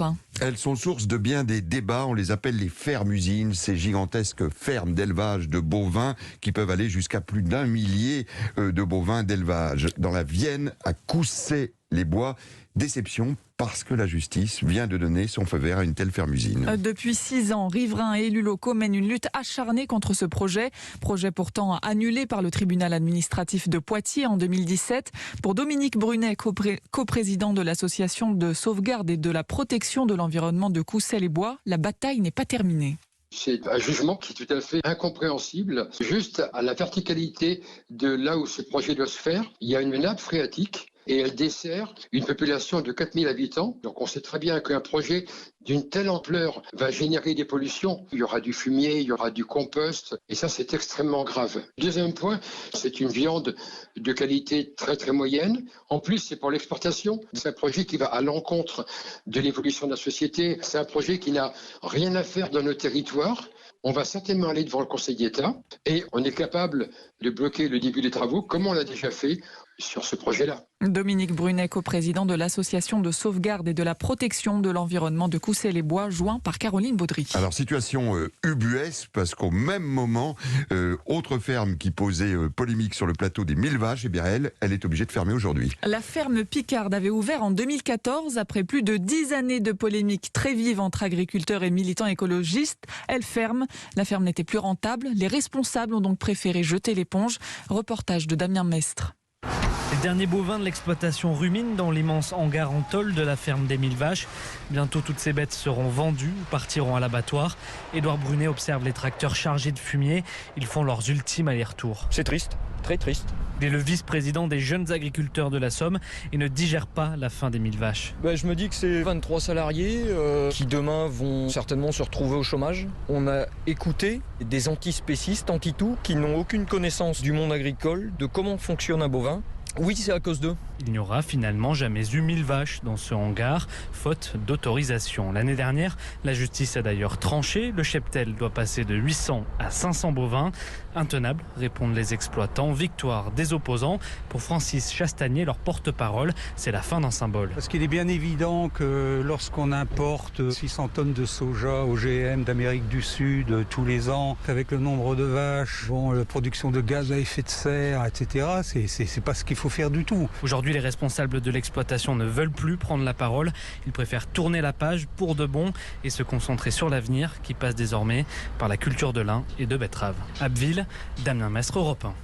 Europe 1. Elles sont source de bien des débats, on les appelle les fermes-usines, ces gigantesques fermes d'élevage de bovins qui peuvent aller jusqu'à plus d'1 millier de bovins d'élevage. Dans la Vienne, à Coussay-les-Bois, déception parce que la justice vient de donner son feu vert à une telle ferme-usine. Depuis 6 ans, riverains et élus locaux mènent une lutte acharnée contre ce projet. Projet pourtant annulé par le tribunal administratif de Poitiers en 2017. Pour Dominique Brunet, coprésident de l'association de sauvegarde et de la protection de l'environnement de Coussay-les-Bois, la bataille n'est pas terminée. C'est un jugement qui est tout à fait incompréhensible. Juste à la verticalité de là où ce projet doit se faire, il y a une nappe phréatique et elle dessert une population de 4000 habitants. Donc on sait très bien qu'un projet d'une telle ampleur va générer des pollutions. Il y aura du fumier, il y aura du compost et ça c'est extrêmement grave. Deuxième point, c'est une viande de qualité très très moyenne. En plus c'est pour l'exportation. C'est un projet qui va à l'encontre de l'évolution de la société. C'est un projet qui n'a rien à faire dans nos territoires. On va certainement aller devant le Conseil d'État et on est capable de bloquer le début des travaux comme on l'a déjà fait sur ce projet-là. Dominique Brunet, coprésident de l'association de sauvegarde et de la protection de l'environnement de Coussay-les-Bois, joint par Caroline Baudry. Alors situation ubuesque parce qu'au même moment, autre ferme qui posait polémique sur le plateau des 1000 vaches, eh bien elle est obligée de fermer aujourd'hui. La ferme Picarde avait ouvert en 2014 après plus de 10 années de polémiques très vives entre agriculteurs et militants écologistes. Elle ferme. La ferme n'était plus rentable. Les responsables ont donc préféré jeter l'éponge. Reportage de Damien Mestre. Les derniers bovins de l'exploitation ruminent dans l'immense hangar en tôle de la ferme des 1000 vaches. Bientôt, toutes ces bêtes seront vendues ou partiront à l'abattoir. Édouard Brunet observe les tracteurs chargés de fumier. Ils font leurs ultimes allers-retours. C'est triste, très triste. Il est le vice-président des jeunes agriculteurs de la Somme et ne digère pas la fin des 1000 vaches. Je me dis que c'est 23 salariés qui demain vont certainement se retrouver au chômage. On a écouté des antispécistes, anti-tout, qui n'ont aucune connaissance du monde agricole, de comment fonctionne un bovin. Oui, c'est à cause d'eux. Il n'y aura finalement jamais eu 1000 vaches dans ce hangar, faute d'autorisation. L'année dernière, la justice a d'ailleurs tranché. Le cheptel doit passer de 800 à 500 bovins. Intenable, répondent les exploitants. Victoire des opposants. Pour Francis Chastanier, leur porte-parole, c'est la fin d'un symbole. Parce qu'il est bien évident que lorsqu'on importe 600 tonnes de soja OGM d'Amérique du Sud tous les ans, avec le nombre de vaches, la production de gaz à effet de serre, etc., c'est pas ce qu'il faut faire du tout. Aujourd'hui, les responsables de l'exploitation ne veulent plus prendre la parole. Ils préfèrent tourner la page pour de bon et se concentrer sur l'avenir qui passe désormais par la culture de lin et de betterave. Abbeville, Damien Mestre, Europe 1.